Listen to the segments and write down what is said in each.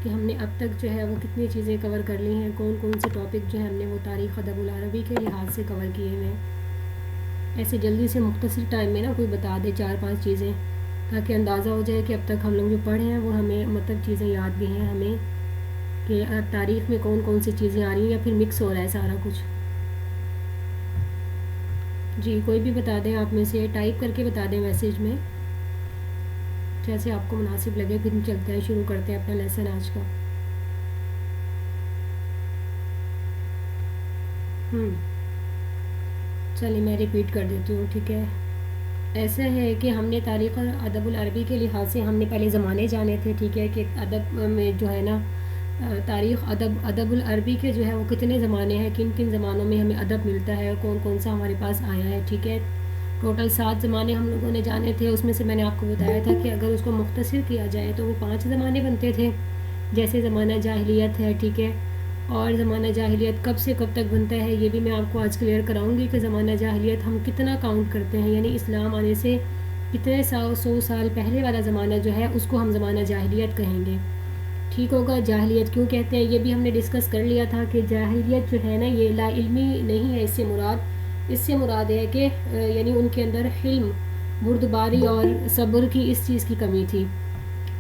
کہ ہم نے اب تک جو ہے وہ کتنی چیزیں کور کر لی ہیں، کون کون سے ٹاپک جو ہے ہم نے وہ تاریخ ادب العربی کے لحاظ سے کور کیے ہوئے ہیں۔ ایسے جلدی سے مختصر ٹائم میں نا کوئی بتا دے 4-5 چیزیں، تاکہ اندازہ ہو جائے کہ اب تک ہم لوگ جو پڑھے ہیں وہ ہمیں مطلب چیزیں یاد بھی ہیں ہمیں، کہ تاریخ میں کون کون سی چیزیں آ رہی ہیں یا پھر مکس ہو رہا ہے سارا کچھ۔ جی کوئی بھی بتا دیں آپ میں سے، ٹائپ کر کے بتا دیں میسیج میں، جیسے آپ کو مناسب لگے، پھر ہم چلتے ہیں، شروع کرتے ہیں اپنا لیسن آج کا۔ چلیے میں ریپیٹ کر دیتی ہوں، ٹھیک ہے۔ ایسا ہے کہ ہم نے تاریخ ادب العربی کے لحاظ سے ہم نے پہلے زمانے جانے تھے، ٹھیک ہے، کہ ادب میں جو ہے نا تاریخ ادب العربی کے جو ہے وہ کتنے زمانے ہیں، کن کن زمانوں میں ہمیں ادب ملتا ہے، کون کون سا ہمارے پاس آیا ہے، ٹھیک ہے۔ ٹوٹل 7 زمانے ہم لوگوں نے جانے تھے، اس میں سے میں نے آپ کو بتایا تھا کہ اگر اس کو مختصر کیا جائے تو وہ 5 زمانے بنتے تھے، جیسے زمانہ جاہلیت ہے، ٹھیک ہے۔ اور زمانہ جاہلیت کب سے کب تک بنتا ہے یہ بھی میں آپ کو آج کلیئر کراؤں گی، کہ زمانہ جاہلیت ہم کتنا کاؤنٹ کرتے ہیں، یعنی اسلام آنے سے کتنے 100 سال پہلے والا زمانہ جو ہے اس کو ہم زمانہ جاہلیت کہیں گے، ٹھیک ہوگا۔ جاہلیت کیوں کہتے ہیں یہ بھی ہم نے ڈسکس کر لیا تھا، کہ جاہلیت جو ہے نا یہ لا علمی نہیں ہے، اس سے مراد ہے کہ یعنی ان کے اندر حلم، بردباری اور صبر کی اس چیز کی کمی تھی،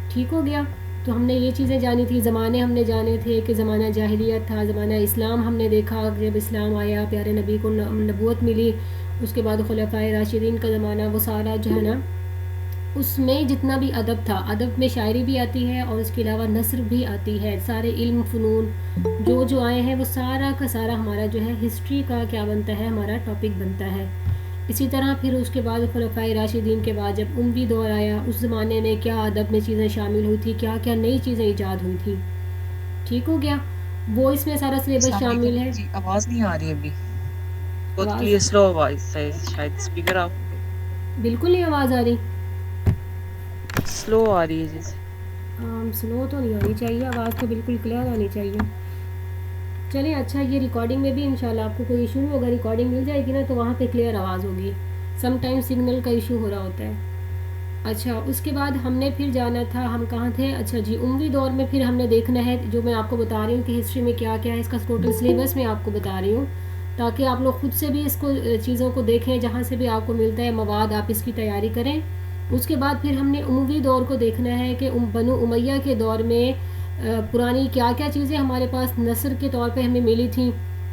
ٹھیک ہو گیا۔ تو ہم نے یہ چیزیں جانی تھی، زمانے ہم نے جانے تھے کہ زمانہ جاہلیت تھا، زمانہ اسلام ہم نے دیکھا جب اسلام آیا، پیارے نبی کو نبوت ملی، اس کے بعد خلفائے راشدین کا زمانہ، وہ سارا جو ہے نا اس میں جتنا بھی ادب تھا، ادب میں شاعری بھی آتی ہے اور اس کے علاوہ نثر بھی آتی ہے، سارے علم فنون جو آئے ہیں وہ سارا کا سارا ہمارا جو ہے ہسٹری کا کیا بنتا ہے، ہمارا ٹاپک بنتا ہے۔ اسی طرح پھر اس کے بعد خلفائے راشدین کے بعد جب اموی دور آیا، اس زمانے میں کیا ادب میں چیزیں شامل ہوئی تھی، کیا کیا نئی چیزیں ایجاد ہوئی تھی، ٹھیک ہو گیا، وہ اس میں سارا سلیبس السلام علیکم شامل ہے۔ جی، آواز نہیں آ رہی ابھی، بہت آواز کلیئر سلو آواز ہے، شاید اسپیکر آپ بالکل نہیں آواز آ رہی، سلو آ رہی ہے جیسے۔ سلو تو نہیں آنی چاہیے، آواز تو بالکل کلیئر آنی چاہیے۔ چلیں اچھا، یہ ریکارڈنگ میں بھی انشاءاللہ آپ کو کوئی ایشو نہیں ہوگا، ریکارڈنگ مل جائے گی نا تو وہاں پہ کلیئر آواز ہوگی، سم ٹائم سگنل کا ایشو ہو رہا ہوتا ہے۔ اچھا اس کے بعد ہم نے پھر جانا تھا، ہم کہاں تھے، اچھا جی اموی دور میں پھر ہم نے دیکھنا ہے، جو میں آپ کو بتا رہی ہوں کہ ہسٹری میں کیا کیا ہے، اس کا ٹوٹل سلیبس میں آپ کو بتا رہی ہوں، تاکہ آپ لوگ خود سے بھی اس کو چیزوں کو دیکھیں، جہاں سے بھی آپ کو ملتا ہے مواد آپ اس کی تیاری کریں۔ اس کے بعد پھر ہم نے اموی دور کو دیکھنا ہے کہ بنو امیہ کے دور میں پرانی کیا کیا چیزیں ہمارے پاس نثر کے طور پہ ہمیں ملی تھیں،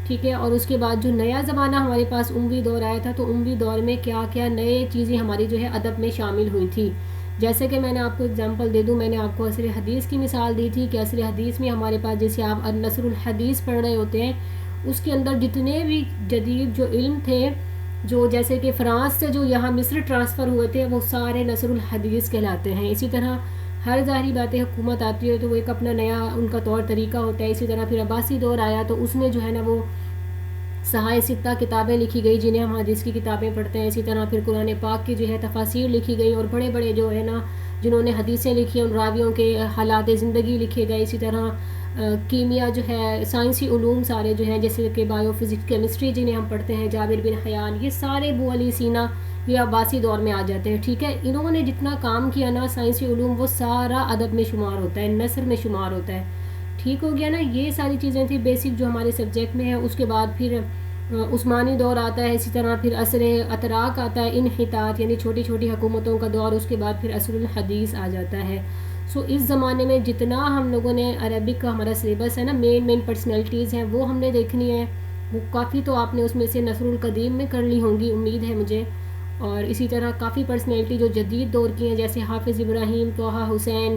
ٹھیک ہے، اور اس کے بعد جو نیا زمانہ ہمارے پاس اموی دور آیا تھا تو اموی دور میں کیا کیا نئے چیزیں ہماری جو ہے ادب میں شامل ہوئی تھی۔ جیسے کہ میں نے آپ کو اگزامپل دے دوں، میں نے آپ کو عصر حدیث کی مثال دی تھی، کہ عصر حدیث میں ہمارے پاس جیسے آپ نثر الحدیث پڑھ رہے ہوتے ہیں، اس کے اندر جتنے بھی جدید جو علم تھے، جو جیسے کہ فرانس سے جو یہاں مصر ٹرانسفر ہوئے تھے، وہ سارے نثر الحدیث کہلاتے ہیں۔ اسی طرح ہر ظاہری باتیں حکومت آتی ہے تو وہ ایک اپنا نیا ان کا طور طریقہ ہوتا ہے۔ اسی طرح پھر عباسی دور آیا تو اس میں جو ہے نا وہ صحائح ستہ کتابیں لکھی گئی، جنہیں ہم حدیث کی کتابیں پڑھتے ہیں۔ اسی طرح پھر قرآن پاک کی جو ہے تفاسیر لکھی گئی، اور بڑے بڑے جو ہے نا جنہوں نے حدیثیں لکھی ان راویوں کے حالات زندگی لکھے گئے۔ اسی طرح کیمیا جو ہے، سائنسی علوم سارے جو ہیں، جیسے کہ بایو فزکس، کیمسٹری جنہیں ہم پڑھتے ہیں، جابر بن حیان، یہ سارے ابو علی سینا یہ عباسی دور میں آ جاتے ہیں، ٹھیک ہے۔ انہوں نے جتنا کام کیا نا سائنسی علوم، وہ سارا ادب میں شمار ہوتا ہے، نثر میں شمار ہوتا ہے، ٹھیک ہو گیا نا۔ یہ ساری چیزیں تھیں بیسک جو ہمارے سبجیکٹ میں ہیں۔ اس کے بعد پھر عثمانی دور آتا ہے، اسی طرح پھر عصر اتراک آتا ہے، انحطاط یعنی چھوٹی چھوٹی حکومتوں کا دور، اس کے بعد پھر عصر الحدیث آ جاتا ہے۔ اس زمانے میں جتنا ہم لوگوں نے عربک کا ہمارا سلیبس ہے نا، مین پرسنالٹیز ہیں وہ ہم نے دیکھنی ہے، وہ کافی تو آپ نے اس میں سے نصر القدیم میں کر لی ہوں گی امید ہے مجھے، اور اسی طرح کافی پرسنالٹی جو جدید دور کی ہیں، جیسے حافظ ابراہیم، طہ حسین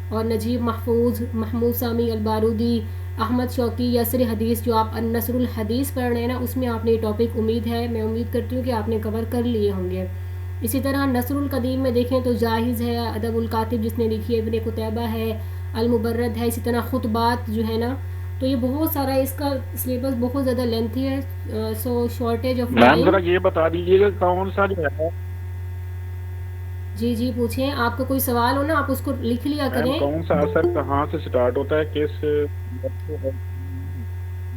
اور نجیب محفوظ، محمود سامی البارودی، احمد شوقی، یسر حدیث، جو آپ نصر الحدیث پڑھ رہے ہیں نا، اس میں آپ نے یہ ٹاپک امید ہے، میں امید کرتی ہوں کہ آپ نے کور کر لیے ہوں گے۔ اسی طرح نصر القدیم میں دیکھیں تو جاہز ہے، ادب الکاتب جس نے لکھی ہے، ابن قتیبہ ہے، المبرد ہے، اسی طرح خطبات جو ہے نا، تو یہ بہت سارا اس کا سلیبس بہت زیادہ لینتھی ہے، سو شارٹیج آف میم ٹائم۔ ذرا یہ بتا دیجیے گا کون سا جو ہے، جی پوچھیں، آپ کا کوئی سوال ہو نا آپ اس کو لکھ لیا میم کریں۔ کون سا اثر کہاں سے سٹارٹ ہوتا ہے، کس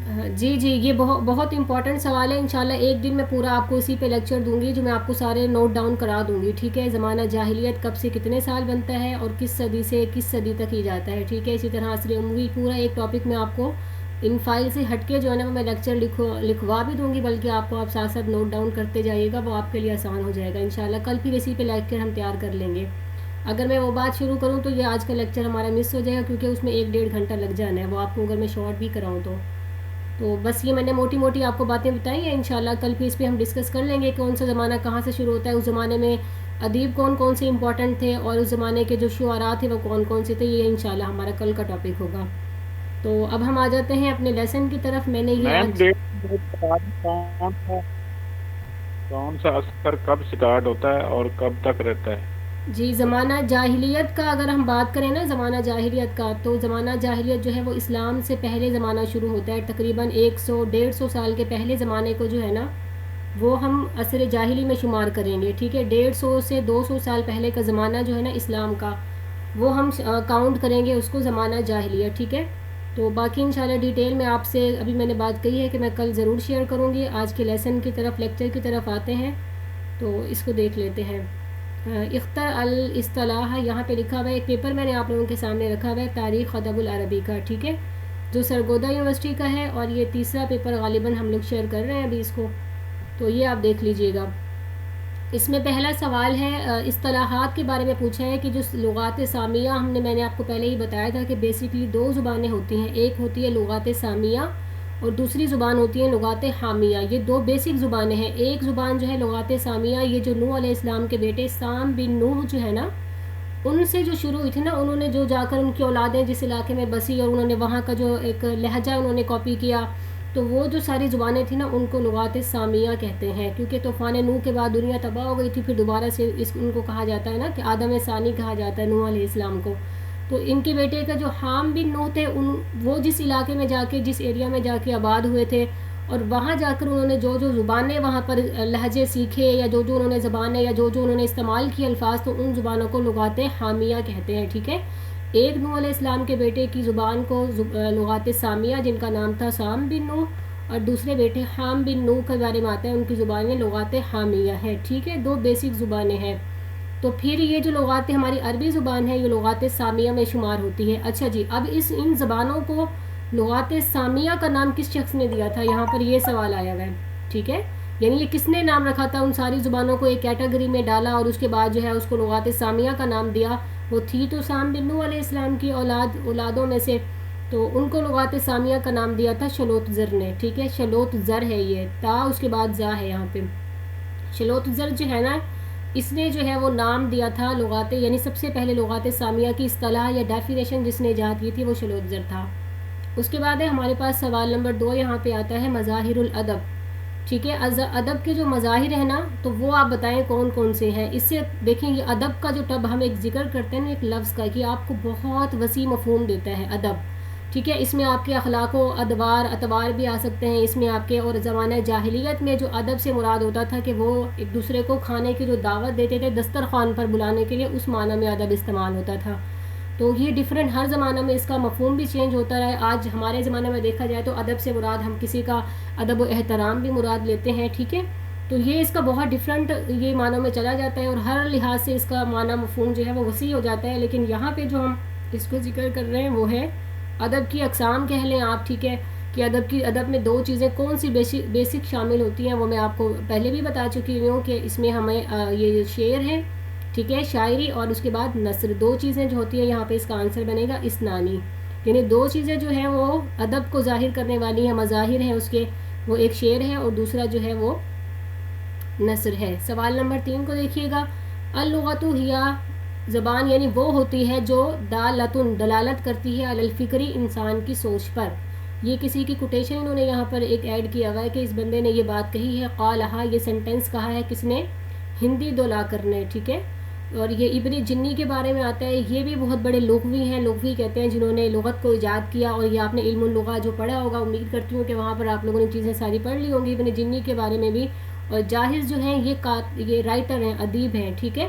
جی جی، یہ بہت امپورٹنٹ سوال ہے. انشاءاللہ ایک دن میں پورا آپ کو اسی پہ لیکچر دوں گی، جو میں آپ کو سارے نوٹ ڈاؤن کرا دوں گی. ٹھیک ہے، زمانہ جاہلیت کب سے کتنے سال بنتا ہے اور کس صدی سے کس صدی تک ہی جاتا ہے. ٹھیک ہے، اسی طرح عصر اموی پورا ایک ٹاپک میں آپ کو ان فائل سے ہٹ کے جو ہے نا میں لیکچر لکھوا بھی دوں گی، بلکہ آپ کو آپ ساتھ ساتھ نوٹ ڈاؤن کرتے جائیے گا، وہ آپ کے لیے آسان ہو جائے گا انشاءاللہ. کل پھر اسی پہ لیکچر ہم تیار کر لیں گے. اگر میں وہ بات شروع کروں تو یہ آج کا لیکچر ہمارا مس ہو جائے گا، کیونکہ اس میں 1-1.5 گھنٹہ لگ جانا ہے. وہ آپ کو اگر میں شارٹ بھی کراؤں تو بس یہ میں نے موٹی موٹی آپ کو باتیں بتائی ہیں. انشاءاللہ کل بھی اس پہ ہم ڈسکس کر لیں گے کون سا زمانہ کہاں سے شروع ہوتا ہے، اس زمانے میں ادیب کون کون سے امپورٹنٹ تھے، اور اس زمانے کے جو شعراء تھے وہ کون کون سے تھے. یہ انشاءاللہ ہمارا کل کا ٹاپک ہوگا. تو اب ہم آ جاتے ہیں اپنے لیسن کی طرف. میں نے یہ میم آج ڈیٹ کون سا اثر کب سٹارٹ ہوتا ہے اور کب تک رہتا ہے؟ جی، زمانہ جاہلیت کا اگر ہم بات کریں نا، زمانہ جاہلیت کا، تو زمانہ جاہلیت جو ہے وہ اسلام سے پہلے زمانہ شروع ہوتا ہے. تقریباً 100-150 سال کے پہلے زمانے کو جو ہے نا وہ ہم عصر جاہلی میں شمار کریں گے. ٹھیک ہے، 150 سے 200 سال پہلے کا زمانہ جو ہے نا اسلام کا، وہ ہم کاؤنٹ کریں گے اس کو زمانہ جاہلیت. ٹھیک ہے، تو باقی انشاءاللہ ڈیٹیل میں آپ سے ابھی میں نے بات کہی ہے کہ میں کل ضرور شیئر کروں گی. آج کے لیسن کی طرف، لیکچر کی طرف آتے ہیں تو اس کو دیکھ لیتے ہیں. اختر الاصطلاح یہاں پہ لکھا ہوا ہے، ایک پیپر میں نے آپ لوگوں کے سامنے رکھا ہوا ہے تاریخ ادب العربی کا. ٹھیک ہے، جو سرگودا یونیورسٹی کا ہے، اور یہ تیسرا پیپر غالباً ہم لوگ شیئر کر رہے ہیں ابھی اس کو، تو یہ آپ دیکھ لیجئے گا. اس میں پہلا سوال ہے اصطلاحات کے بارے میں پوچھا ہے کہ جو لغات سامیہ میں نے آپ کو پہلے ہی بتایا تھا کہ بیسیکلی 2 زبانیں ہوتی ہیں. ایک ہوتی ہے لغات سامیہ اور دوسری زبان ہوتی ہے لغات حامیہ. یہ 2 بیسک زبانیں ہیں. ایک زبان جو ہے لغات سامیہ، یہ جو نوح علیہ السلام کے بیٹے سام بن نوح جو ہے نا، ان سے جو شروع ہوئی تھی نا، انہوں نے جو جا کر ان کی اولادیں جس علاقے میں بسی اور انہوں نے وہاں کا جو ایک لہجہ انہوں نے کاپی کیا، تو وہ جو ساری زبانیں تھیں نا ان کو لغات سامیہ کہتے ہیں. کیونکہ طوفان نوح کے بعد دنیا تباہ ہو گئی تھی، پھر دوبارہ سے ان کو کہا جاتا ہے نا کہ آدم ثانی کہا جاتا ہے نوح علیہ السلام کو. تو ان کے بیٹے کا جو حام بن نوح تھے، وہ جس علاقے میں جا کے، جس ایریا میں جا کے آباد ہوئے تھے، اور وہاں جا کر انہوں نے جو زبانیں وہاں پر لہجے سیکھے، یا جو انہوں نے زبانیں یا جو انہوں نے استعمال کیے الفاظ، تو ان زبانوں کو لغات حامیہ کہتے ہیں. ٹھیک ہے، ایک نوح علیہ السلام کے بیٹے کی زبان کو لغات سامیہ، جن کا نام تھا سام بن نوح، اور دوسرے بیٹے حام بن نوح کے بارے میں آتا ہے، ان کی زبانیں لغات حامیہ ہے. ٹھیک ہے، 2 بیسک زبانیں ہیں. تو پھر یہ جو لغات ہماری عربی زبان ہے، یہ لغات سامیہ میں شمار ہوتی ہے. اچھا جی، اب ان زبانوں کو لغات سامیہ کا نام کس شخص نے دیا تھا؟ یہاں پر یہ سوال آیا ہوا ہے. ٹھیک ہے، یعنی یہ کس نے نام رکھا تھا؟ ان ساری زبانوں کو ایک کیٹیگری میں ڈالا اور اس کے بعد جو ہے اس کو لغات سامیہ کا نام دیا. وہ تھی تو سام بن نوح علیہ السلام کی اولادوں میں سے، تو ان کو لغات سامیہ کا نام دیا تھا شلوت زر نے. ٹھیک ہے، شلوت زر ہے یہ، تا اس کے بعد زا ہے یہاں پہ. شلوت زر جو ہے نا، اس نے جو ہے وہ نام دیا تھا لغات، یعنی سب سے پہلے لغات سامیہ کی اصطلاح یا ڈیفینیشن جس نے ایجاد کی تھی وہ شلوت زر تھا. اس کے بعد ہے ہمارے پاس سوال نمبر 2، یہاں پہ آتا ہے مظاہر الادب. ٹھیک ہے، ادب کے جو مظاہر ہیں نا، تو وہ آپ بتائیں کون کون سے ہیں. اس سے دیکھیں یہ ادب کا جو ٹب ہم ایک ذکر کرتے ہیں نا ایک لفظ کا، کہ آپ کو بہت وسیع مفہوم دیتا ہے ادب. ٹھیک ہے، اس میں آپ کے اخلاق و اطوار بھی آ سکتے ہیں. اس میں آپ کے، اور زمانہ جاہلیت میں جو ادب سے مراد ہوتا تھا کہ وہ ایک دوسرے کو کھانے کی جو دعوت دیتے تھے دسترخوان پر بلانے کے لیے، اس معنی میں ادب استعمال ہوتا تھا. تو یہ ڈیفرنٹ ہر زمانہ میں اس کا مفہوم بھی چینج ہوتا رہا ہے. آج ہمارے زمانے میں دیکھا جائے تو ادب سے مراد ہم کسی کا ادب و احترام بھی مراد لیتے ہیں. ٹھیک ہے، تو یہ اس کا بہت ڈیفرنٹ یہ معنوں میں چلا جاتا ہے، اور ہر لحاظ سے اس کا معنی مفہوم جو ہے وہ وسیع ہو جاتا ہے. لیکن یہاں پہ جو ہم اس کو ذکر کر رہے ہیں وہ ہے ادب کی اقسام کہہ لیں آپ. ٹھیک ہے، کہ ادب میں 2 چیزیں کون سی بیسک شامل ہوتی ہیں، وہ میں آپ کو پہلے بھی بتا چکی ہوں کہ اس میں ہمیں یہ شعر ہے، ٹھیک ہے، شاعری، اور اس کے بعد نثر. 2 چیزیں جو ہوتی ہیں، یہاں پہ اس کا آنسر بنے گا اسنانی. یعنی 2 چیزیں جو ہیں وہ ادب کو ظاہر کرنے والی ہیں، مظاہر ہیں اس کے، وہ ایک شعر ہے اور دوسرا جو ہے وہ نثر ہے. سوال نمبر 3 کو دیکھیے گا. اللغۃ ہیا، زبان یعنی وہ ہوتی ہے جو دلالت کرتی ہے علی الفکری، انسان کی سوچ پر. یہ کسی کی کوٹیشن انہوں نے یہاں پر ایک ایڈ کیا ہوا ہے کہ اس بندے نے یہ بات کہی ہے. قالہا، یہ سینٹینس کہا ہے کس نے؟ ہندی دولاکر نے. ٹھیک ہے، اور یہ ابن جنی کے بارے میں آتا ہے. یہ بھی بہت بڑے لغوی ہیں، لغوی کہتے ہیں جنہوں نے لغت کو ایجاد کیا. اور یہ آپ نے علم اللغہ جو پڑھا ہوگا، امید کرتی ہوں کہ وہاں پر آپ لوگوں نے چیزیں ساری پڑھ لی ہوں گی ابن جنی کے بارے میں بھی. اور جاہز جو ہیں یہ رائٹر ہیں، ادیب ہیں. ٹھیک ہے،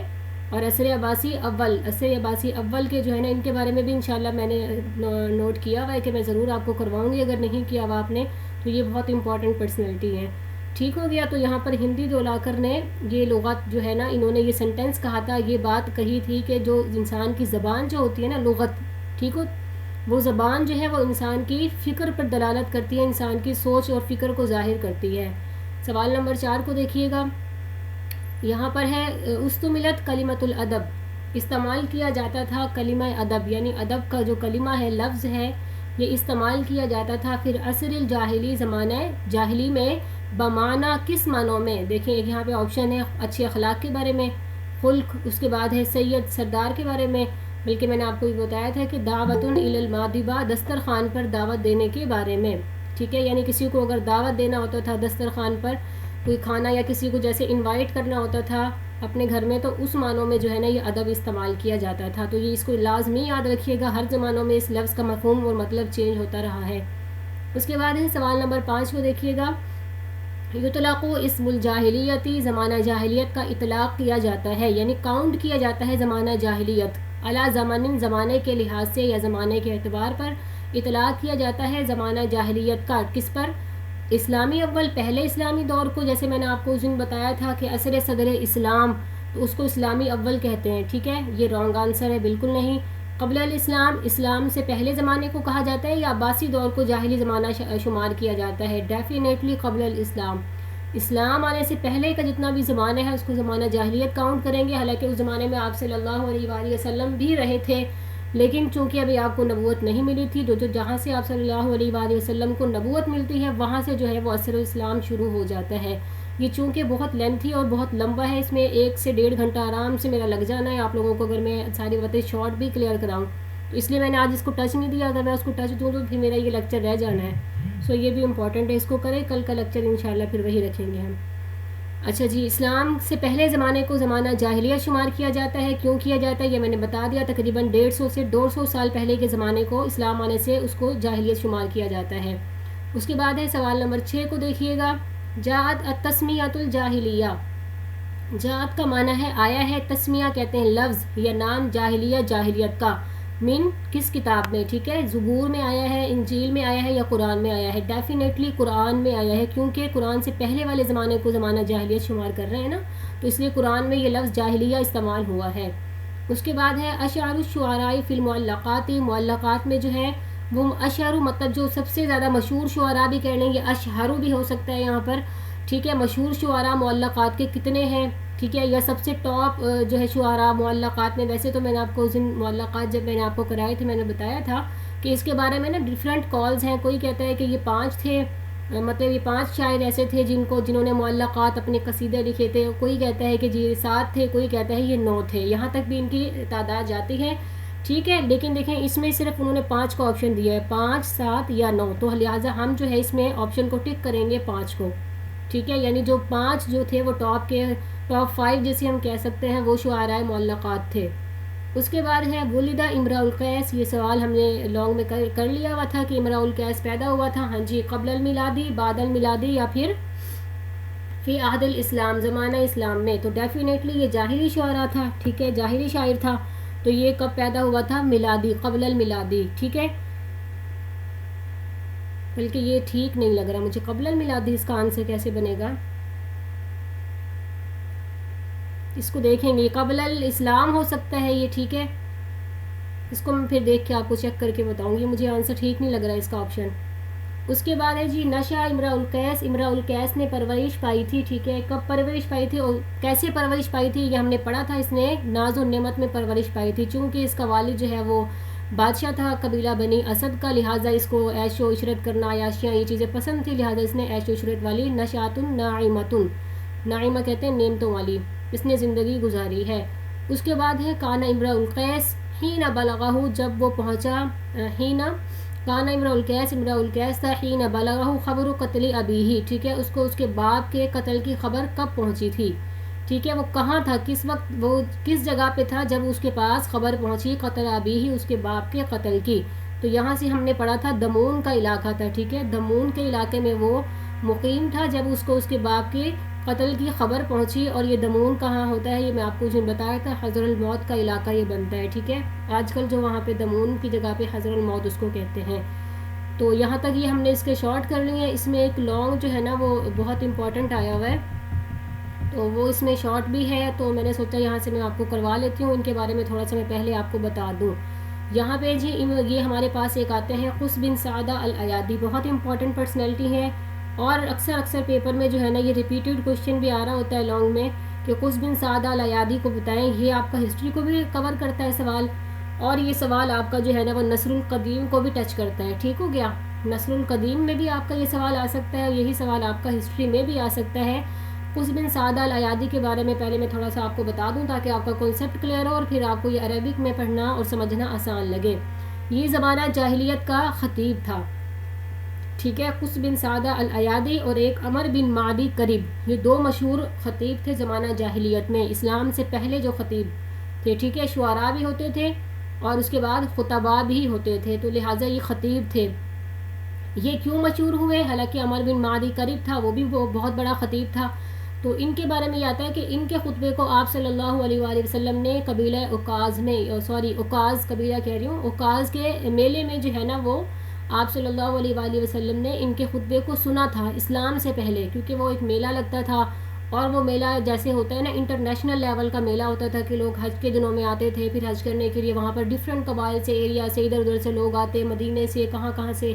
اور عصر عباسی اول کے جو ہے نا ان کے بارے میں بھی انشاءاللہ میں نے نوٹ کیا ہوا ہے کہ میں ضرور آپ کو کرواؤں گی، اگر نہیں کیا ہوا آپ نے تو یہ بہت امپورٹنٹ پرسنالٹی ہے. ٹھیک ہو گیا. تو یہاں پر ہندی دولاکر نے یہ لغت جو ہے نا انہوں نے یہ سینٹینس کہا تھا، یہ بات کہی تھی کہ جو انسان کی زبان جو ہوتی ہے نا لغت، ٹھیک ہو، وہ زبان جو ہے وہ انسان کی فکر پر دلالت کرتی ہے، انسان کی سوچ اور فکر کو ظاہر کرتی ہے. سوال نمبر 4 کو دیکھیے گا. یہاں پر ہے استعملت کلمۃ الادب، استعمال کیا جاتا تھا کلمہ ادب، یعنی ادب کا جو کلمہ ہے، لفظ ہے، یہ استعمال کیا جاتا تھا پھر عصر الجاہلی، زمانہ جاہلی میں، بمعنی کس معنوں میں. دیکھیں یہاں پہ آپشن ہے اچھے اخلاق کے بارے میں، خلق، اس کے بعد ہے سید سردار کے بارے میں، بلکہ میں نے آپ کو یہ بتایا تھا کہ دعوت الی المادبہ، دسترخوان پر دعوت دینے کے بارے میں. ٹھیک ہے، یعنی کسی کو اگر دعوت دینا ہوتا تھا دسترخوان پر کوئی کھانا، یا کسی کو جیسے انوائٹ کرنا ہوتا تھا اپنے گھر میں، تو اس معنوں میں جو ہے نا یہ ادب استعمال کیا جاتا تھا. تو یہ اس کو لازمی یاد رکھیے گا، ہر زمانوں میں اس لفظ کا مفہوم اور مطلب چینج ہوتا رہا ہے. اس کے بعد ہے سوال نمبر 5 کو دیکھیے گا. یطلق اسم الجاہلیتی، زمانہ جاہلیت کا اطلاق کیا جاتا ہے، یعنی کاؤنٹ کیا جاتا ہے زمانہ جاہلیت، علی زمن، زمانے کے لحاظ سے یا زمانے کے اعتبار پر اطلاق کیا جاتا ہے زمانہ جاہلیت کا. کس پر؟ اسلامی اول، پہلے اسلامی دور کو. جیسے میں نے آپ کو اس دن بتایا تھا کہ عصر صدر اسلام، تو اس کو اسلامی اول کہتے ہیں. ٹھیک ہے، یہ رانگ آنسر ہے، بالکل نہیں. قبل الاسلام، اسلام سے پہلے زمانے کو کہا جاتا ہے، یا عباسی دور کو جاہلی زمانہ شمار کیا جاتا ہے؟ ڈیفینیٹلی قبل الاسلام. اسلام آنے سے پہلے کا جتنا بھی زمانہ ہے اس کو زمانہ جاہلیت کاؤنٹ کریں گے. حالانکہ اس زمانے میں آپ صلی اللہ علیہ وآلہ وسلم بھی رہے تھے، لیکن چونکہ ابھی آپ کو نبوت نہیں ملی تھی، جو جہاں سے آپ صلی اللہ علیہ وآلہ وسلم کو نبوت ملتی ہے وہاں سے جو ہے وہ عصر اسلام شروع ہو جاتا ہے. یہ چونکہ بہت لینتھی اور بہت لمبا ہے، اس میں 1 سے 1.5 گھنٹہ آرام سے میرا لگ جانا ہے آپ لوگوں کو، اگر میں ساری باتیں شارٹ بھی کلیئر کراؤں. تو اس لیے میں نے آج اس کو ٹچ نہیں دیا، اگر میں اس کو ٹچ دوں تو پھر میرا یہ لیکچر رہ جانا ہے. سو یہ بھی امپورٹنٹ ہے، اس کو کریں. کل کا لیکچر انشاءاللہ پھر وہی رکھیں گے ہم. اچھا جی، اسلام سے پہلے زمانے کو زمانہ جاہلیت شمار کیا جاتا ہے. کیوں کیا جاتا ہے یہ میں نے بتا دیا. تقریباً 150 سے 200 سال پہلے کے زمانے کو اسلام آنے سے اس کو جاہلیت شمار کیا جاتا ہے. اس کے بعد ہے سوال نمبر 6 کو دیکھیے گا. جاءت التسمیۃ الجاہلیہ، جاءت کا معنی ہے آیا ہے، تسمیہ کہتے ہیں لفظ یا نام، جاہلیہ جاہلیت کا، من کس کتاب میں؟ ٹھیک ہے، زبور میں آیا ہے، انجیل میں آیا ہے، یا قرآن میں آیا ہے؟ ڈیفینیٹلی قرآن میں آیا ہے، کیونکہ قرآن سے پہلے والے زمانے کو زمانہ جاہلیت شمار کر رہے ہیں نا، تو اس لیے قرآن میں یہ لفظ جاہلیہ استعمال ہوا ہے. اس کے بعد ہے اشعار الشعراء فی المعلقات، معلقات میں جو ہے وہ اشعر، مطلب جو سب سے زیادہ مشہور شعراء بھی کہہ لیں گے، اشہر بھی ہو سکتا ہے یہاں پر. ٹھیک ہے، مشہور شعراء معلقات کے کتنے ہیں؟ ٹھیک ہے، یا سب سے ٹاپ جو ہے شعراء معلقات میں. ویسے تو میں نے آپ کو اس دن معلقات جب میں نے آپ کو کرائے تھے میں نے بتایا تھا کہ اس کے بارے میں نا ڈفرینٹ کالز ہیں. کوئی کہتا ہے کہ یہ 5 تھے، مطلب یہ 5 شاعر ایسے تھے جنہوں نے معلقات اپنے قصیدے لکھے تھے. کوئی کہتا ہے کہ جی 7 تھے، کوئی کہتا ہے یہ 9 تھے، یہاں تک بھی ان کی تعداد جاتی ہے. ٹھیک ہے، لیکن دیکھیں اس میں صرف انہوں نے 5 کا آپشن دیا ہے، 5، 7 یا 9. تو لہٰذا ہم جو ہے اس میں آپشن کو ٹک کریں گے 5 کو. ٹھیک ہے، یعنی جو 5 جو تھے وہ ٹاپ 5 جیسے ہم کہہ سکتے ہیں، وہ شعراء معلقات تھے. اس کے بعد ہے ولد امراء القیس. یہ سوال ہم نے لانگ میں کر لیا ہوا تھا کہ امراء القیس پیدا ہوا تھا. ہاں جی، قبل المیلادی، بعد المیلادی، یا پھر فی عہد الاسلام، زمانہ اسلام میں. تو ڈیفینیٹلی یہ جاہلی شعرا تھا. ٹھیک ہے، جاہلی شاعر تھا. تو یہ کب پیدا ہوا تھا؟ میلادی، قبل المیلادی. ٹھیک ہے، بلکہ یہ ٹھیک نہیں لگ رہا مجھے، قبل المیلادی اس کا آنسر کیسے بنے گا؟ اس کو دیکھیں گے، قبل الاسلام ہو سکتا ہے یہ. ٹھیک ہے، اس کو میں پھر دیکھ کے آپ کو چیک کر کے بتاؤں گی، مجھے آنسر ٹھیک نہیں لگ رہا ہے اس کا آپشن. اس کے بعد ہے جی نشا امراء القیس. امراء القیس نے پرورش پائی تھی. ٹھیک ہے، کب پرورش پائی تھی اور کیسے پرورش پائی تھی یہ ہم نے پڑھا تھا. اس نے ناز و نعمت میں پرورش پائی تھی، چونکہ اس کا والد جو ہے وہ بادشاہ تھا قبیلہ بنی اسد کا، لہٰذا اس کو عیش و عشرت کرنا، عیاشیاں، یہ چیزیں پسند تھی، لہٰذا اس نے عیش و عشرت والی نشاۃ ناعمۃ، ناعمہ کہتے ہیں نعمتوں والی، اس نے زندگی گزاری ہے. اس کے بعد ہے کان امراء القیس حین بلغہ، جب وہ پہنچا، حین کان امراء القیس، امراء القیس تھا، حین بلغہ خبر قتل ابیہ. ٹھیک ہے، اس کو اس کے باپ کے قتل کی خبر کب پہنچی تھی؟ ٹھیک ہے، وہ کہاں تھا، کس وقت، وہ کس جگہ پہ تھا جب اس کے پاس خبر پہنچی قتل ابیہ، اس کے باپ کے قتل کی. تو یہاں سے ہم نے پڑھا تھا دمون کا علاقہ تھا. ٹھیک ہے، دمون کے علاقے میں وہ مقیم تھا جب اس کو اس کے باپ کے قتل کی خبر پہنچی، اور یہ دمون کہاں ہوتا ہے یہ میں آپ کو جو بتایا تھا، حضر الموت کا علاقہ یہ بنتا ہے، ٹھیک ہے، آج کل جو وہاں پہ دمون کی جگہ پہ حضر الموت اس کو کہتے ہیں۔ تو یہاں تک یہ ہم نے اس کے شارٹ کر لی ہیں۔ اس میں ایک لانگ جو ہے نا وہ بہت امپورٹنٹ آیا ہوا ہے، تو وہ اس میں شارٹ بھی ہے، تو میں نے سوچا یہاں سے میں آپ کو کروا لیتی ہوں، ان کے بارے میں تھوڑا سا میں پہلے آپ کو بتا دوں۔ یہاں پہ جی یہ ہمارے پاس ایک آتے ہیں قس بن سعدہ الایادی، بہت امپورٹنٹ پرسنالٹی ہے، اور اکثر پیپر میں جو ہے نا یہ ریپیٹیڈ کوشچن بھی آ رہا ہوتا ہے لانگ میں کہ قس بن سعدہ الایادی کو بتائیں۔ یہ آپ کا ہسٹری کو بھی کور کرتا ہے سوال، اور یہ سوال آپ کا جو ہے نا وہ نصر القدیم کو بھی ٹچ کرتا ہے، ٹھیک ہو گیا، نصر القدیم میں بھی آپ کا یہ سوال آ سکتا ہے، یہی سوال آپ کا ہسٹری میں بھی آ سکتا ہے۔ قس بن سعدہ الایادی کے بارے میں پہلے میں تھوڑا سا آپ کو بتا دوں تاکہ آپ کا کنسیپٹ کلیئر ہو، اور پھر آپ کو یہ عربک میں پڑھنا اور سمجھنا آسان لگے۔ یہ زمانہ جاہلیت کا خطیب تھا، ٹھیک ہے، قس بن سعدہ الایادی اور ایک عمر بن معدی کرب، یہ دو مشہور خطیب تھے زمانہ جاہلیت میں، اسلام سے پہلے جو خطیب تھے، ٹھیک ہے، شعراء بھی ہوتے تھے اور اس کے بعد خطباء بھی ہوتے تھے، تو لہٰذا یہ خطیب تھے۔ یہ کیوں مشہور ہوئے؟ حالانکہ عمر بن معدی کرب تھا، وہ بھی بہت بڑا خطیب تھا، تو ان کے بارے میں یہ آتا ہے کہ ان کے خطبے کو آپ صلی اللہ علیہ وآلہ وسلم نے قبیلہ اوکاز میں، اوکاز قبیلہ کہہ رہی ہوں، اوکاز کے میلے میں جو ہے نا وہ آپ صلی اللہ علیہ وآلہ وسلم نے ان کے خطبے کو سنا تھا اسلام سے پہلے، کیونکہ وہ ایک میلہ لگتا تھا، اور وہ میلہ جیسے ہوتا ہے نا انٹرنیشنل لیول کا میلہ ہوتا تھا کہ لوگ حج کے دنوں میں آتے تھے، پھر حج کرنے کے لیے وہاں پر ڈفرینٹ قبائل سے، ایریا سے، ادھر ادھر سے لوگ آتے، مدینے سے، کہاں سے،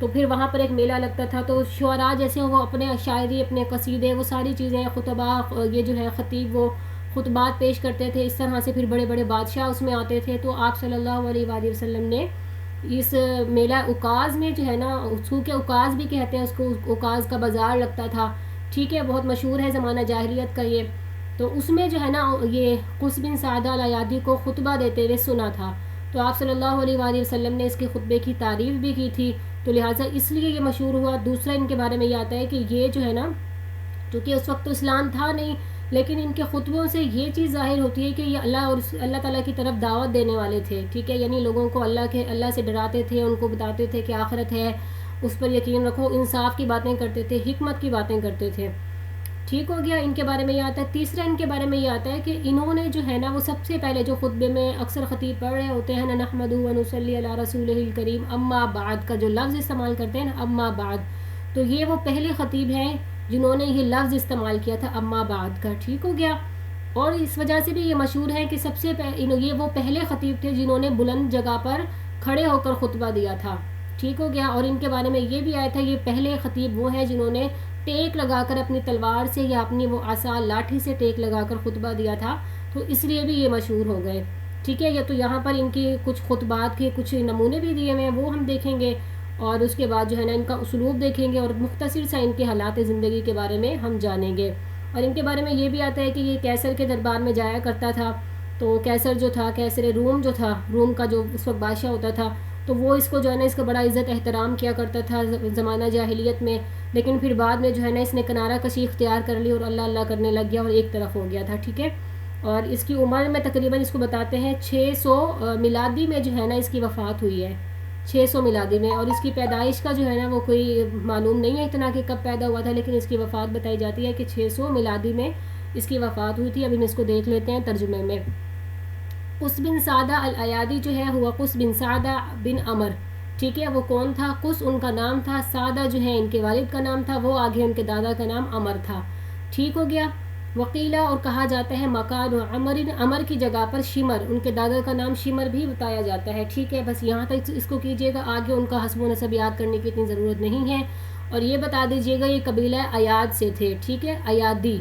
تو پھر وہاں پر ایک میلہ لگتا تھا، تو شعراء جیسے وہ اپنے شاعری، اپنے قصیدے، وہ ساری چیزیں، خطباء، یہ جو ہے خطیب وہ خطبات پیش کرتے تھے، اس طرح سے پھر بڑے بڑے بادشاہ اس میں آتے تھے، تو آپ صلی اللہ علیہ وآلہ وسلم نے اس میلہ اوکاز میں جو ہے نا، چونکہ اوکاز بھی کہتے ہیں اس کو، اوکاز کا بازار لگتا تھا، ٹھیک ہے، بہت مشہور ہے زمانہ جاہلیت کا یہ، تو اس میں جو ہے نا یہ قس بن سعدہ الایادی کو خطبہ دیتے ہوئے سنا تھا، تو آپ صلی اللہ علیہ وآلہ وسلم نے اس کے خطبے کی تعریف بھی کی تھی، تو لہٰذا اس لیے یہ مشہور ہوا۔ دوسرا ان کے بارے میں یہ آتا ہے کہ یہ جو ہے نا، کیونکہ اس وقت تو اسلام تھا نہیں، لیکن ان کے خطبوں سے یہ چیز ظاہر ہوتی ہے کہ یہ اللہ اور اللہ تعالیٰ کی طرف دعوت دینے والے تھے، ٹھیک ہے، یعنی لوگوں کو اللہ سے ڈراتے تھے، ان کو بتاتے تھے کہ آخرت ہے، اس پر یقین رکھو، انصاف کی باتیں کرتے تھے، حکمت کی باتیں کرتے تھے، ٹھیک ہو گیا۔ ان کے بارے میں یہ آتا ہے۔ تیسرا ان کے بارے میں یہ آتا ہے کہ انہوں نے جو ہے نا وہ سب سے پہلے جو خطبے میں اکثر خطیب پڑھ رہے ہوتے ہیں نا، نحمدہ و نصلی علی رسولہ الکریم، اما بعد کا جو لفظ استعمال کرتے ہیں نا، اما بعد، تو یہ وہ پہلے خطیب ہیں جنہوں نے یہ لفظ استعمال کیا تھا اما بعد کا، ٹھیک ہو گیا، اور اس وجہ سے بھی یہ مشہور ہے کہ سب سے یہ وہ پہلے خطیب تھے جنہوں نے بلند جگہ پر کھڑے ہو کر خطبہ دیا تھا، ٹھیک ہو گیا، اور ان کے بارے میں یہ بھی آیا تھا یہ پہلے خطیب وہ ہیں جنہوں نے ٹیک لگا کر اپنی تلوار سے یا اپنی وہ عصا لاٹھی سے ٹیک لگا کر خطبہ دیا تھا، تو اس لیے بھی یہ مشہور ہو گئے، ٹھیک ہے، یا تو یہاں پر ان کی کچھ خطبات کے کچھ نمونے بھی دیے ہوئے ہیں، وہ ہم دیکھیں گے، اور اس کے بعد جو ہے نا ان کا اسلوب دیکھیں گے، اور مختصر سا ان کے حالات زندگی کے بارے میں ہم جانیں گے۔ اور ان کے بارے میں یہ بھی آتا ہے کہ یہ کیسر کے دربار میں جایا کرتا تھا، تو کیسر جو تھا، کیسر روم جو تھا، روم کا جو اس وقت بادشاہ ہوتا تھا، تو وہ اس کو جو ہے نا اس کا بڑا عزت احترام کیا کرتا تھا زمانہ جاہلیت میں، لیکن پھر بعد میں جو ہے نا اس نے کنارہ کشی اختیار کر لی اور اللہ اللہ کرنے لگ گیا اور ایک طرف ہو گیا تھا، ٹھیک ہے، اور اس کی عمر میں تقریباً اس کو بتاتے ہیں 600 میلادی میں جو ہے نا اس کی وفات ہوئی ہے، 600 میلادی میں، اور اس کی پیدائش کا جو ہے نا وہ کوئی معلوم نہیں ہے اتنا کہ کب پیدا ہوا تھا، لیکن اس کی وفات بتائی جاتی ہے کہ 600 میلادی میں اس کی وفات ہوئی تھی۔ ابھی ہم اس کو دیکھ لیتے ہیں ترجمے میں۔ قس بن سعدہ الایادی جو ہے ہوا قس بن سعدہ بن عمر، ٹھیک ہے، وہ کون تھا؟ قس ان کا نام تھا، سعدہ جو ہے ان کے والد کا نام تھا، وہ آگے ان کے دادا کا نام عمر تھا، ٹھیک ہو گیا۔ وقیلہ اور کہا جاتا ہے مکان عمر کی جگہ پر شمر، ان کے دادا کا نام شمر بھی بتایا جاتا ہے، ٹھیک ہے، بس یہاں تک اس کو کیجیے گا، آگے ان کا حسب و نسب یاد کرنے کی اتنی ضرورت نہیں ہے، اور یہ بتا دیجیے گا یہ قبیلہ ایاد سے تھے، ٹھیک ہے، ایادی،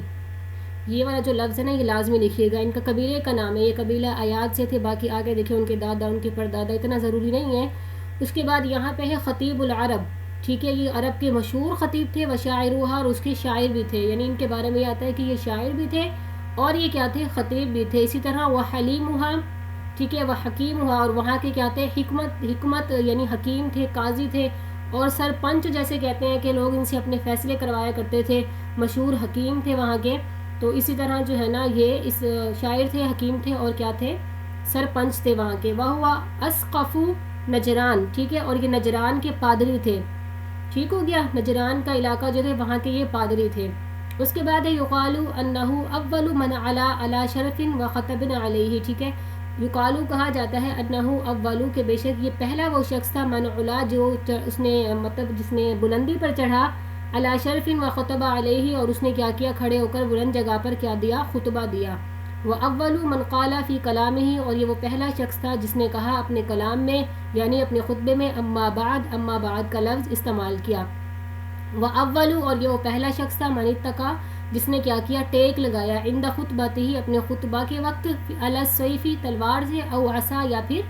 یہ والا جو لفظ ہے نا یہ لازمی لکھیے گا، ان کا قبیلے کا نام ہے، یہ قبیلہ ایاد سے تھے، باقی آگے دیکھیں ان کے دادا، ان کے پردادا، اتنا ضروری نہیں ہے۔ اس کے بعد یہاں پہ ہے خطیب العرب، ٹھیک ہے، یہ عرب کے مشہور خطیب تھے، وشاعرها، اور اس کے شاعر بھی تھے، یعنی ان کے بارے میں یہ آتا ہے کہ یہ شاعر بھی تھے اور یہ کیا تھے؟ خطیب بھی تھے۔ اسی طرح وہ حلیمها، ٹھیک ہے، وہ حکیمها، اور وہاں کے کیا تھے؟ حکمت یعنی حکیم تھے، قاضی تھے، اور سرپنچ جیسے کہتے ہیں کہ لوگ ان سے اپنے فیصلے کروایا کرتے تھے، مشہور حکیم تھے وہاں کے۔ تو اسی طرح جو ہے نا یہ اس شاعر تھے، حکیم تھے، اور کیا تھے؟ سرپنچ تھے وہاں کے۔ وہو اسقف نجران، ٹھیک ہے، اور یہ نجران کے پادری تھے، ٹھیک ہو گیا، نجران کا علاقہ جو تھے وہاں کے یہ پادری تھے۔ اس کے بعد ہے یقالو انہو اول من علی شرف و خطبن علیہ، ٹھیک ہے، یقالو کہا جاتا ہے انہو اولو کہ بے شک یہ پہلا وہ شخص تھا من علا جو اس نے مطلب جس نے بلندی پر چڑھا، علی شرف و خطبہ علیہ اور اس نے کیا کیا، کھڑے ہو کر بلند جگہ پر کیا دیا، خطبہ دیا، وہ اول من قال فی کلامہ اور یہ وہ پہلا شخص تھا جس نے کہا اپنے کلام میں یعنی اپنے خطبے میں اما بعد کا لفظ استعمال کیا، وہ اول اور یہ وہ پہلا شخص تھا من اتقا جس نے کیا کیا، ٹیک لگایا، عند خطبتہ اپنے خطبہ کے وقت، علی السیف تلوار سے، او عصا یا پھر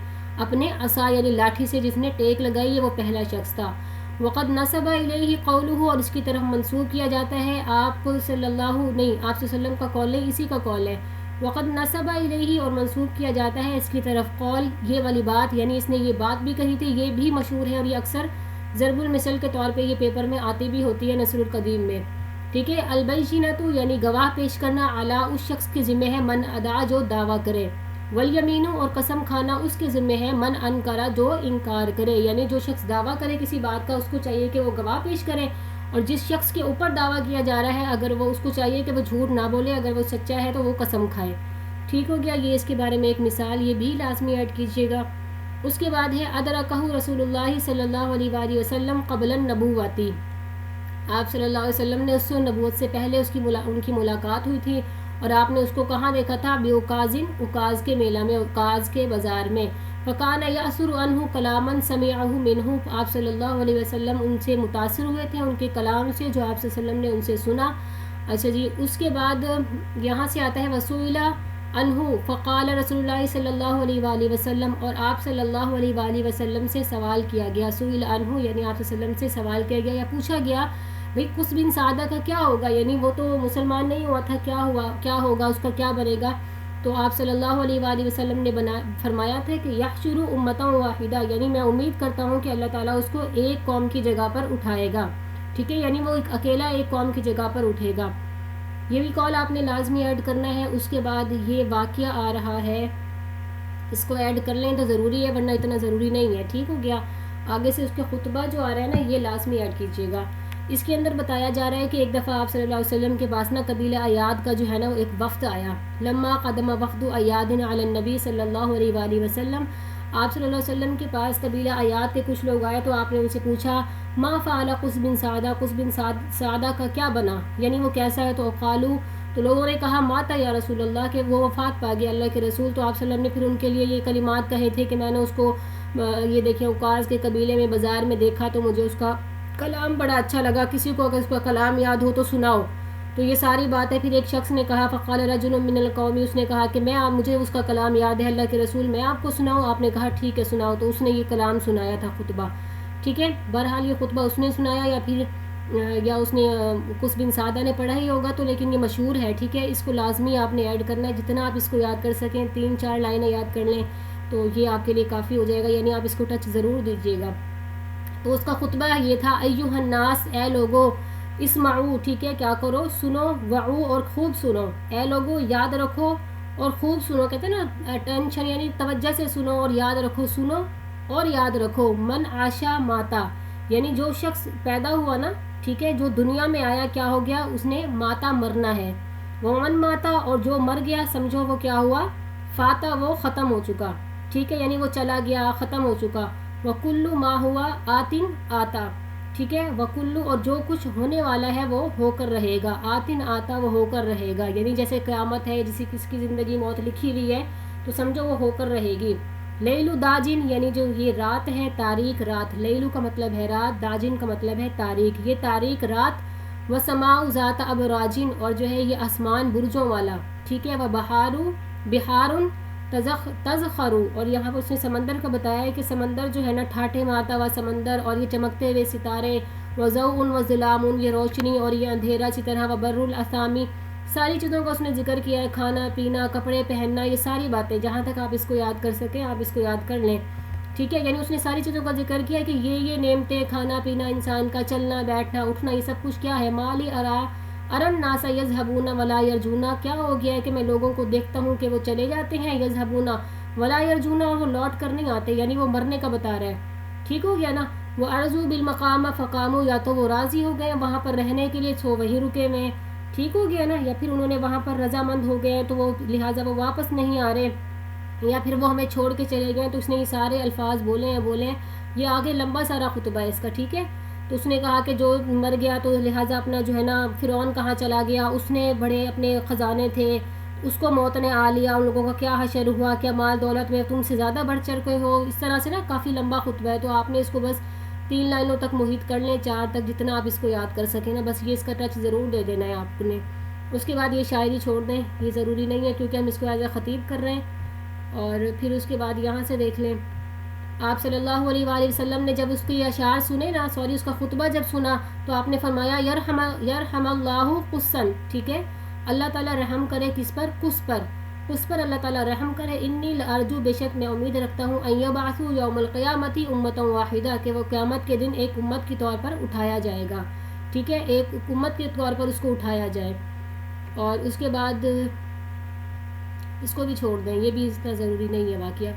اپنے عصا یعنی لاٹھی سے جس نے ٹیک لگائی، یہ وہ پہلا شخص تھا، وقد نسب الیہ قولہ اور اس کی طرف منسوب کیا جاتا ہے آپ صلی اللہ علیہ وسلم کا قول ہے، اسی کا قول ہے، وقد نسب الیہ اور منسوب کیا جاتا ہے اس کی طرف قول، یہ والی بات یعنی اس نے یہ بات بھی کہی تھی، یہ بھی مشہور ہے اور یہ اکثر ضرب المثل کے طور پہ یہ پیپر میں آتی بھی ہوتی ہے نصر القدیم میں، ٹھیک ہے، البینۃ یعنی گواہ پیش کرنا، اعلیٰ اس شخص کے ذمہ ہے، من ادا جو دعویٰ کرے، والیمین اور قسم کھانا اس کے ذمہ ہے، من انکرا جو انکار کرے، یعنی جو شخص دعویٰ کرے کسی بات کا اس کو چاہیے کہ وہ گواہ پیش کرے، اور جس شخص کے اوپر دعویٰ کیا جا رہا ہے اگر وہ اس کو چاہیے کہ وہ جھوٹ نہ بولے، اگر وہ سچا ہے تو وہ قسم کھائے، ٹھیک ہو گیا، یہ اس کے بارے میں ایک مثال یہ بھی لازمی ایڈ کیجیے گا۔ اس کے بعد ہے ادرکہ رسول اللہ صلی اللہ علیہ وآلہ وسلم قبل النبوتی، آپ صلی اللہ علیہ وسلم نے اس سے نبوت سے پہلے ان کی ملاقات ہوئی تھی، اور آپ نے اس کو کہاں دیکھا تھا، بیوکازن، اوکاز کے میلہ میں، اوکاز کے بازار میں، فکان یأثر عنہ کلاما سمعہ منہ، آپ صلی اللہ علیہ وسلم ان سے متاثر ہوئے تھے ان کے کلام سے جو آپ صلی اللہ علیہ وسلم نے ان سے سنا۔ اچھا جی، اس کے بعد یہاں سے آتا ہے وسئل عنہ فقال رسول اللہ صلی اللہ علیہ وآلہ وسلم، اور آپ صلی اللہ علیہ وآلہ وسلم سے سوال کیا گیا، سئل عنہ یعنی آپ صلی اللہ علیہ وسلم سے سوال کیا گیا یا پوچھا گیا بھئی قس بن سعدہ کا کیا ہوگا، یعنی وہ تو مسلمان نہیں ہوا تھا، کیا ہوگا، اس کا کیا بنے گا، تو آپ صلی اللہ علیہ وآلہ وسلم نے فرمایا تھا کہ یحشر امتا واحدہ، یعنی میں امید کرتا ہوں کہ اللہ تعالیٰ اس کو ایک قوم کی جگہ پر اٹھائے گا، ٹھیک ہے، یعنی وہ اکیلا ایک قوم کی جگہ پر اٹھے گا، یہ بھی قول آپ نے لازمی ایڈ کرنا ہے۔ اس کے بعد یہ واقعہ آ رہا ہے، اس کو ایڈ کر لیں تو ضروری ہے ورنہ اتنا ضروری نہیں ہے، ٹھیک ہو گیا، آگے سے اس کے خطبہ جو آ رہا ہے نا یہ لازمی ایڈ کیجیے گا۔ اس کے اندر بتایا جا رہا ہے کہ ایک دفعہ آپ صلی اللہ علیہ وسلم کے پاس نا قبیلہ ایاد کا جو ہے نا وہ ایک وفد آیا، لما قدم وفد ایاد علی النبی صلی اللہ علیہ وآلہ وسلم، آپ صلی اللہ علیہ وسلم کے پاس قبیلہ ایاد کے کچھ لوگ آئے تو آپ نے ان سے پوچھا ما فعل قس بن سعدہ، قس بن سعدہ کا کیا بنا، یعنی وہ کیسا ہے، تو قالو تو لوگوں نے کہا ماتا یا رسول اللہ کہ وہ وفات پا گیا اللہ کے رسول، تو آپ صلی اللہ علیہ وسلم نے پھر ان کے لیے یہ کلمات کہے تھے کہ میں نے اس کو یہ دیکھیں اوکاز کے قبیلے میں بازار میں دیکھا تو مجھے اس کا کلام بڑا اچھا لگا، کسی کو اگر اس کا کلام یاد ہو تو سناؤ، تو یہ ساری بات ہے۔ پھر ایک شخص نے کہا فقال رجل من القوم، اس نے کہا کہ مجھے اس کا کلام یاد ہے اللہ کے رسول، میں آپ کو سناؤں، آپ نے کہا ٹھیک ہے سناؤ، تو اس نے یہ کلام سنایا تھا خطبہ، ٹھیک ہے، بہرحال یہ خطبہ اس نے سنایا یا اس نے قس بن سعدہ نے پڑھا ہی ہوگا، تو لیکن یہ مشہور ہے، ٹھیک ہے، اس کو لازمی آپ نے ایڈ کرنا ہے، جتنا آپ اس کو یاد کر سکیں، 3-4 لائنیں یاد کر لیں تو یہ آپ کے لیے کافی ہو جائے گا، یعنی آپ اس کو ٹچ ضرور دیجیے گا۔ تو اس کا خطبہ یہ تھا ایھا الناس، اے لوگو، اسمعوا، ٹھیک ہے، کیا کرو، سنو، وعو اور خوب سنو، اے لوگو یاد رکھو اور خوب سنو، کہتے ہیں نا اٹینشن یعنی توجہ سے سنو اور یاد رکھو، سنو اور یاد رکھو، من عاشا ماتا، یعنی جو شخص پیدا ہوا نا، ٹھیک ہے، جو دنیا میں آیا کیا ہو گیا، اس نے ماتا مرنا ہے، ومن ماتا اور جو مر گیا سمجھو وہ کیا ہوا، فاتا وہ ختم ہو چکا، ٹھیک ہے، یعنی وہ چلا گیا، ختم ہو چکا، وکلو ما ہوا آتن آتا، ٹھیک ہے، وکلو اور جو کچھ ہونے والا ہے وہ ہو کر رہے گا، آتن آتا وہ ہو کر رہے گا، یعنی جیسے قیامت ہے، کس کی زندگی موت لکھی ہوئی ہے تو سمجھو وہ ہو کر رہے گی۔ لیلو داجن یعنی جو یہ رات ہے، تاریک رات، لیلو کا مطلب ہے رات، داجن کا مطلب ہے تاریک، یہ تاریک رات، و سماء ذات ابراجن اور جو ہے یہ آسمان برجوں والا، ٹھیک ہے، و بہارن تزخرو اور یہاں پر اس نے سمندر کا بتایا ہے کہ سمندر جو ہے نا ٹھاٹھے مارتا ہوا سمندر، اور یہ چمکتے ہوئے ستارے، وضوء و ظلام یہ روشنی اور یہ اندھیرا، اسی طرح و بر الاسامی ساری چیزوں کا اس نے ذکر کیا ہے، کھانا پینا، کپڑے پہننا، یہ ساری باتیں جہاں تک آپ اس کو یاد کر سکیں آپ اس کو یاد کر لیں، ٹھیک ہے، یعنی اس نے ساری چیزوں کا ذکر کیا کہ یہ نعمتیں، کھانا پینا، انسان کا چلنا بیٹھنا اٹھنا، یہ سب کچھ کیا ہے، مالی ارن ناسا یذهبون ولا یرجون، کیا ہو گیا ہے کہ میں لوگوں کو دیکھتا ہوں کہ وہ چلے جاتے ہیں، یذهبون ولا یرجون اور وہ لوٹ کر نہیں آتے، یعنی وہ مرنے کا بتا رہا ہے، ٹھیک ہو گیا نا، وہ ارزو بالمقام فقاموا یا تو وہ راضی ہو گئے وہاں پر رہنے کے لیے سو وہیں رکے ہوئے، ٹھیک ہو گیا نا. یا پھر انہوں نے وہاں پر رضامند ہو گئے تو وہ لہٰذا وہ واپس نہیں آ رہے, یا پھر وہ ہمیں چھوڑ کے چلے گئے, تو اس نے یہ سارے الفاظ بولے ہیں. یہ آگے لمبا سارا خطبہ ہے اس کا, ٹھیک ہے. تو اس نے کہا کہ جو مر گیا تو لہٰذا اپنا جو ہے نا فرعون کہاں چلا گیا, اس نے بڑے اپنے خزانے تھے, اس کو موت نے آ لیا, ان لوگوں کا کیا حشر ہوا, کیا مال دولت میں تم سے زیادہ بڑھ چڑھ کے ہو. اس طرح سے نا کافی لمبا خطبہ ہے, تو آپ نے اس کو بس 3 لائنوں تک محیط کر لیں, 4 تک, جتنا آپ اس کو یاد کر سکیں نا, بس یہ اس کا ٹچ ضرور دے دینا ہے آپ نے. اس کے بعد یہ شاعری چھوڑ دیں, یہ ضروری نہیں ہے کیونکہ ہم اس کو ایز اے خطیب کر رہے ہیں. اور پھر اس کے بعد یہاں سے دیکھ لیں, آپ صلی اللہ علیہ وآلہ وسلم نے جب اس کے اشعار سنے نا, اس کا خطبہ جب سنا, تو آپ نے فرمایا یرحم اللہ قسن, ٹھیک ہے, اللہ تعالیٰ رحم کرے کس پر, کس پر اللہ تعالیٰ رحم کرے. انی لارجو, بے شک میں امید رکھتا ہوں, ان یبعثوا یوم القیامت امتا واحدہ, کہ وہ قیامت کے دن ایک امت کے طور پر اٹھایا جائے گا, ٹھیک ہے, ایک امت کے طور پر اس کو اٹھایا جائے. اور اس کے بعد اس کو بھی چھوڑ دیں, یہ بھی اتنا ضروری نہیں ہے واقعہ,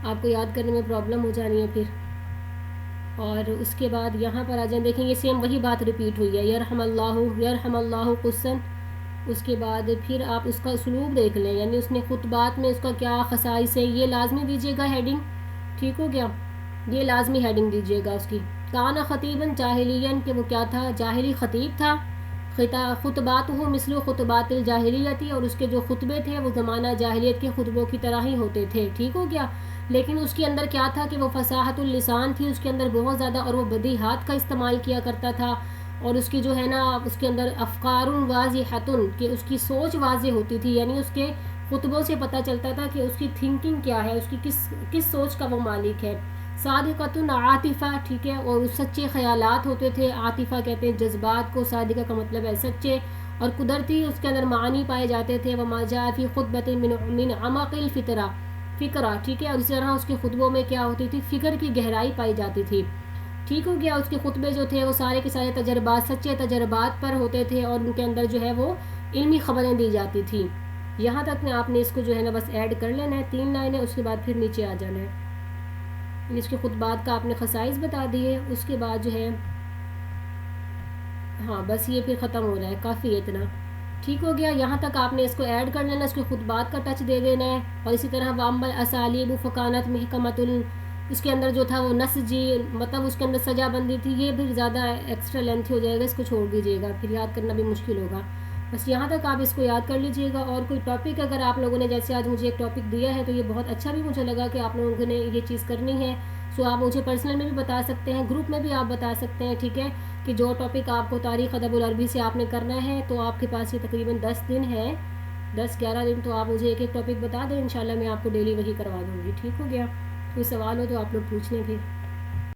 آپ کو یاد کرنے میں پرابلم ہو جانی ہے پھر. اور اس کے بعد یہاں پر آ جائیں, دیکھیں یہ سیم وہی بات ریپیٹ ہوئی ہے, یرحم اللہ قسن. اس کے بعد پھر آپ اس کا اسلوب دیکھ لیں, یعنی اس نے خطبات میں اس کا کیا خصائص ہے, یہ لازمی دیجیے گا ہیڈنگ, ٹھیک ہو گیا, یہ لازمی ہیڈنگ دیجیے گا اس کی. کان خطیباً جاہلین, کہ وہ کیا تھا, جاہلی خطیب تھا. خطبات ہو مثل خطبات الجاہلیتی, اور اس کے جو خطبے تھے وہ زمانہ جاہلیت کے خطبوں کی طرح ہی ہوتے تھے, ٹھیک ہو گیا. لیکن اس کے اندر کیا تھا کہ وہ فصاحت اللسان تھی اس کے اندر بہت زیادہ, اور وہ بدیہات کا استعمال کیا کرتا تھا. اور اس کی جو ہے نا اس کے اندر افکار واضحۃ, کہ اس کی سوچ واضح ہوتی تھی, یعنی اس کے خطبوں سے پتہ چلتا تھا کہ اس کی تھنکنگ کیا ہے, اس کی کس سوچ کا وہ مالک ہے. صادقۃ عاطفہ, ٹھیک ہے, اور سچے خیالات ہوتے تھے. عاطفہ کہتے ہیں جذبات کو, صادقہ کا مطلب ہے سچے. اور قدرتی اس کے اندر معانی پائے جاتے تھے. وما جاء فی خطبۃ من عمق الفطرہ, فکرہ, ٹھیک ہے. اور اسی طرح اس کے خطبوں میں کیا ہوتی تھی, فکر کی گہرائی پائی جاتی تھی, ٹھیک ہو گیا. اس کے خطبے جو تھے وہ سارے کے سارے تجربات, سچے تجربات پر ہوتے تھے, اور ان کے اندر جو ہے وہ علمی خبریں دی جاتی تھیں. یہاں تک میں آپ نے اس کو جو ہے نا بس ایڈ کر لینا ہے, 3 لائنیں, اس کے بعد پھر نیچے آ جانا ہے. اس کے خطبات کا آپ نے خصائص بتا دیے. اس کے بعد جو ہے ہاں بس یہ پھر ختم ہو رہا ہے, کافی ہے اتنا, ٹھیک ہو گیا. یہاں تک آپ نے اس کو ایڈ کر لینا, اس کے خطبات کا ٹچ دے دینا ہے. اور اسی طرح وامل اسالیب فکانت محکمت اس کے اندر جو تھا وہ نسجی, مطلب اس کے اندر سجا بندی تھی. یہ بھی زیادہ ایکسٹرا لینتھ ہو جائے گا, اس کو چھوڑ دیجیے گا, پھر یاد کرنا بھی مشکل ہوگا. بس یہاں تک آپ اس کو یاد کر لیجیے گا. اور کوئی ٹاپک اگر آپ لوگوں نے, جیسے آج مجھے ایک ٹاپک دیا ہے, تو یہ بہت اچھا بھی مجھے لگا کہ آپ لوگوں نے یہ چیز کرنی ہے. سو آپ مجھے پرسنل میں بھی بتا سکتے ہیں, گروپ میں بھی آپ بتا سکتے ہیں, ٹھیک ہے, کہ جو ٹاپک آپ کو تاریخ ادب العربی سے آپ نے کرنا ہے, تو آپ کے پاس یہ تقریباً 10 دن ہے, 10-11 دن. تو آپ مجھے ایک ٹاپک بتا دیں, انشاءاللہ میں آپ کو ڈیلی وہی کروا دوں گی, ٹھیک ہو گیا. کوئی سوال ہو تو آپ لوگ پوچھ لیں پھر.